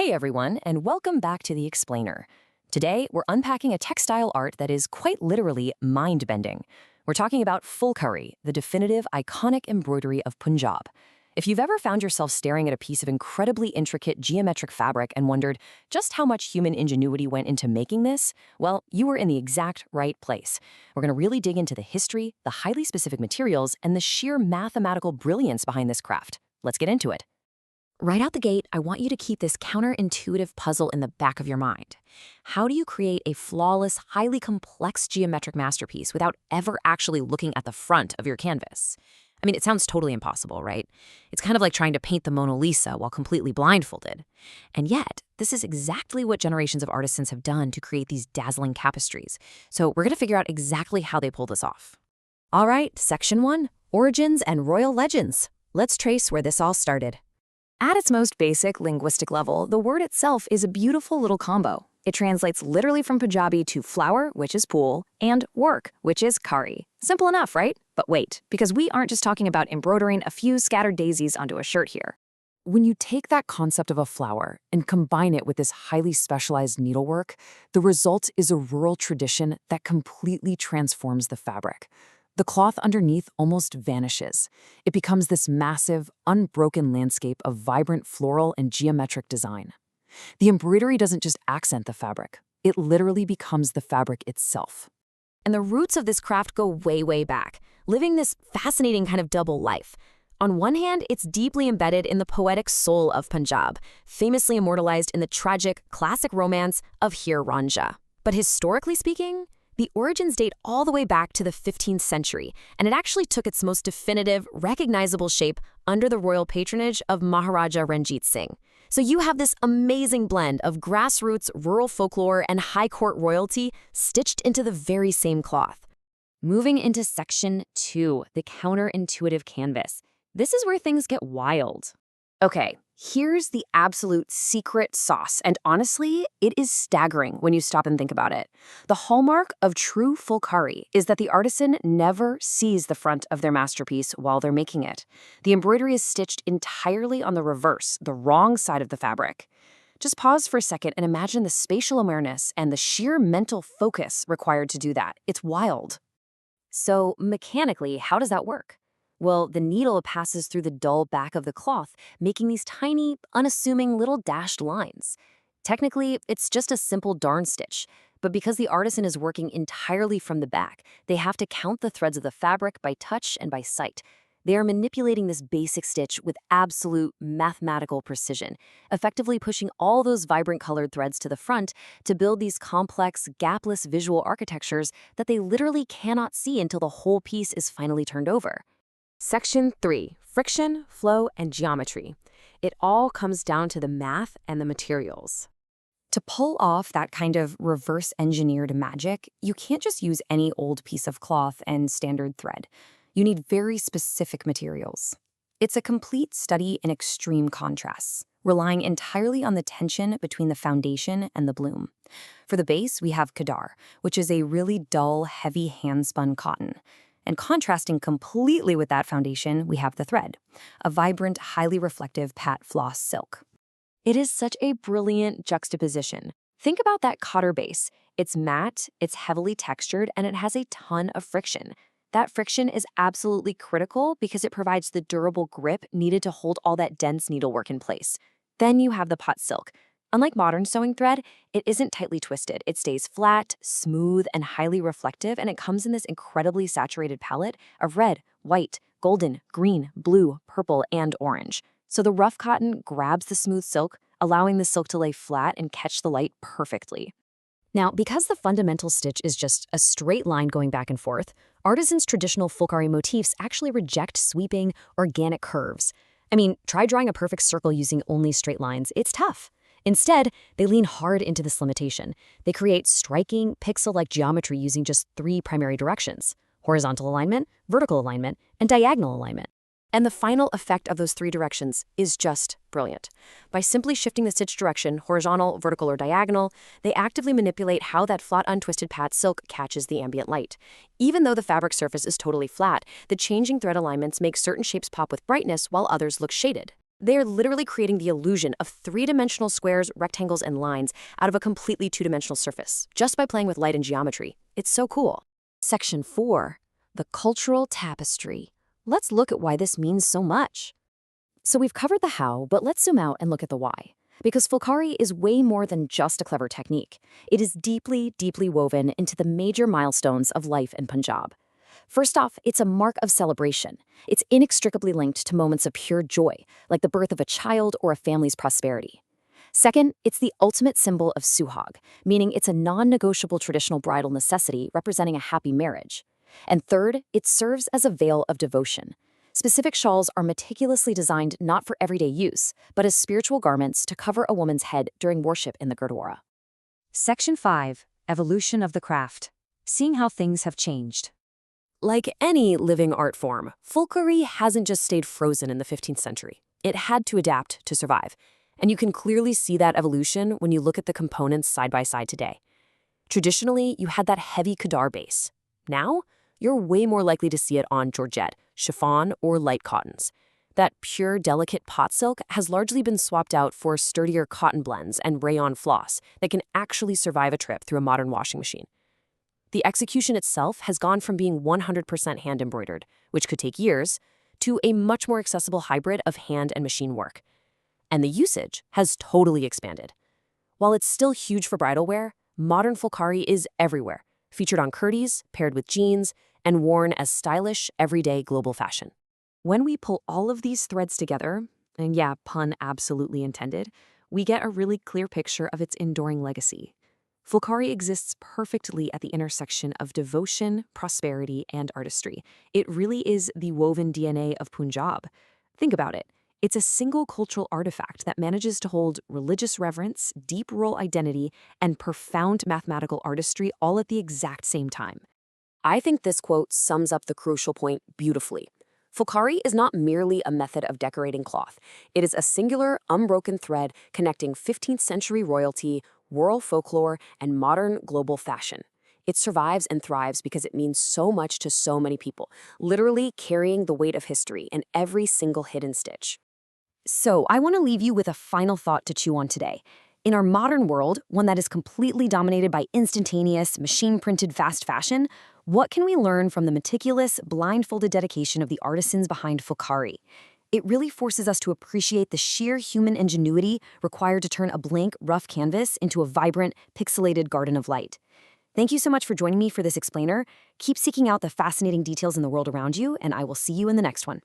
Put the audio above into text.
Hey everyone, and welcome back to The Explainer. Today, we're unpacking a textile art that is quite literally mind-bending. We're talking about Phulkari, the definitive, iconic embroidery of Punjab. If you've ever found yourself staring at a piece of incredibly intricate geometric fabric and wondered just how much human ingenuity went into making this, well, you were in the exact right place. We're going to really dig into the history, the highly specific materials, and the sheer mathematical brilliance behind this craft. Let's get into it. Right out the gate, I want you to keep this counterintuitive puzzle in the back of your mind. How do you create a flawless, highly complex geometric masterpiece without ever actually looking at the front of your canvas? I mean, it sounds totally impossible, right? It's kind of like trying to paint the Mona Lisa while completely blindfolded. And yet, this is exactly what generations of artisans have done to create these dazzling tapestries. So we're going to figure out exactly how they pull this off. All right, Section 1, Origins and Royal Legends. Let's trace where this all started. At its most basic linguistic level, the word itself is a beautiful little combo. It translates literally from Punjabi to flower, which is pool, and work, which is kari. Simple enough, right? But wait, because we aren't just talking about embroidering a few scattered daisies onto a shirt here. When you take that concept of a flower and combine it with this highly specialized needlework, the result is a rural tradition that completely transforms the fabric. The cloth underneath almost vanishes. It becomes this massive, unbroken landscape of vibrant floral and geometric design. The embroidery doesn't just accent the fabric. It literally becomes the fabric itself. And the roots of this craft go way, way back, living this fascinating kind of double life. On one hand, it's deeply embedded in the poetic soul of Punjab, famously immortalized in the tragic, classic romance of Heer Ranjha. But historically speaking, the origins date all the way back to the 15th century, and it actually took its most definitive, recognizable shape under the royal patronage of Maharaja Ranjit Singh. So you have this amazing blend of grassroots, rural folklore, and high court royalty stitched into the very same cloth. Moving into Section 2, the counterintuitive canvas. This is where things get wild. Okay, here's the absolute secret sauce, and honestly, it is staggering when you stop and think about it. The hallmark of true Phulkari is that the artisan never sees the front of their masterpiece while they're making it. The embroidery is stitched entirely on the reverse, the wrong side of the fabric. Just pause for a second and imagine the spatial awareness and the sheer mental focus required to do that. It's wild. So mechanically, how does that work? Well, the needle passes through the dull back of the cloth, making these tiny, unassuming little dashed lines. Technically, it's just a simple darn stitch, but because the artisan is working entirely from the back, they have to count the threads of the fabric by touch and by sight. They are manipulating this basic stitch with absolute mathematical precision, effectively pushing all those vibrant colored threads to the front to build these complex, gapless visual architectures that they literally cannot see until the whole piece is finally turned over. Section 3, Friction, Flow, and Geometry. It all comes down to the math and the materials. To pull off that kind of reverse-engineered magic, you can't just use any old piece of cloth and standard thread. You need very specific materials. It's a complete study in extreme contrasts, relying entirely on the tension between the foundation and the bloom. For the base, we have Khadar, which is a really dull, heavy hand-spun cotton. And contrasting completely with that foundation, we have the thread, a vibrant, highly reflective pat floss silk. It is such a brilliant juxtaposition. Think about that cotter base. It's matte, it's heavily textured, and it has a ton of friction. That friction is absolutely critical because it provides the durable grip needed to hold all that dense needlework in place. Then you have the pot silk. Unlike modern sewing thread, it isn't tightly twisted. It stays flat, smooth, and highly reflective, and it comes in this incredibly saturated palette of red, white, golden, green, blue, purple, and orange. So the rough cotton grabs the smooth silk, allowing the silk to lay flat and catch the light perfectly. Now, because the fundamental stitch is just a straight line going back and forth, artisans' traditional Phulkari motifs actually reject sweeping, organic curves. I mean, try drawing a perfect circle using only straight lines. It's tough. Instead, they lean hard into this limitation. They create striking, pixel-like geometry using just 3 primary directions: horizontal alignment, vertical alignment, and diagonal alignment. And the final effect of those 3 directions is just brilliant. By simply shifting the stitch direction, horizontal, vertical, or diagonal, they actively manipulate how that flat, untwisted pat silk catches the ambient light. Even though the fabric surface is totally flat, the changing thread alignments make certain shapes pop with brightness while others look shaded. They're literally creating the illusion of three-dimensional squares, rectangles, and lines out of a completely two-dimensional surface, just by playing with light and geometry. It's so cool. Section 4. The cultural tapestry. Let's look at why this means so much. So we've covered the how, but let's zoom out and look at the why. Because Phulkari is way more than just a clever technique. It is deeply, deeply woven into the major milestones of life in Punjab. First off, it's a mark of celebration. It's inextricably linked to moments of pure joy, like the birth of a child or a family's prosperity. Second, it's the ultimate symbol of suhag, meaning it's a non-negotiable traditional bridal necessity representing a happy marriage. And third, it serves as a veil of devotion. Specific shawls are meticulously designed not for everyday use, but as spiritual garments to cover a woman's head during worship in the Gurdwara. Section 5. Evolution of the craft. Seeing how things have changed. Like any living art form, Phulkari hasn't just stayed frozen in the 15th century. It had to adapt to survive. And you can clearly see that evolution when you look at the components side by side today. Traditionally, you had that heavy Khadar base. Now, you're way more likely to see it on georgette, chiffon, or light cottons. That pure, delicate pot silk has largely been swapped out for sturdier cotton blends and rayon floss that can actually survive a trip through a modern washing machine. The execution itself has gone from being 100% hand-embroidered, which could take years, to a much more accessible hybrid of hand and machine work. And the usage has totally expanded. While it's still huge for bridal wear, modern Phulkari is everywhere, featured on kurtis, paired with jeans, and worn as stylish, everyday global fashion. When we pull all of these threads together, and yeah, pun absolutely intended, we get a really clear picture of its enduring legacy. Phulkari exists perfectly at the intersection of devotion, prosperity, and artistry. It really is the woven DNA of Punjab. Think about it. It's a single cultural artifact that manages to hold religious reverence, deep rural identity, and profound mathematical artistry all at the exact same time. I think this quote sums up the crucial point beautifully. Phulkari is not merely a method of decorating cloth. It is a singular, unbroken thread connecting 15th century royalty, rural folklore, and modern global fashion. It survives and thrives because it means so much to so many people, literally carrying the weight of history in every single hidden stitch. So, I want to leave you with a final thought to chew on today. In our modern world, one that is completely dominated by instantaneous, machine-printed fast fashion, what can we learn from the meticulous, blindfolded dedication of the artisans behind Phulkari? It really forces us to appreciate the sheer human ingenuity required to turn a blank, rough canvas into a vibrant, pixelated garden of light. Thank you so much for joining me for this explainer. Keep seeking out the fascinating details in the world around you, and I will see you in the next one.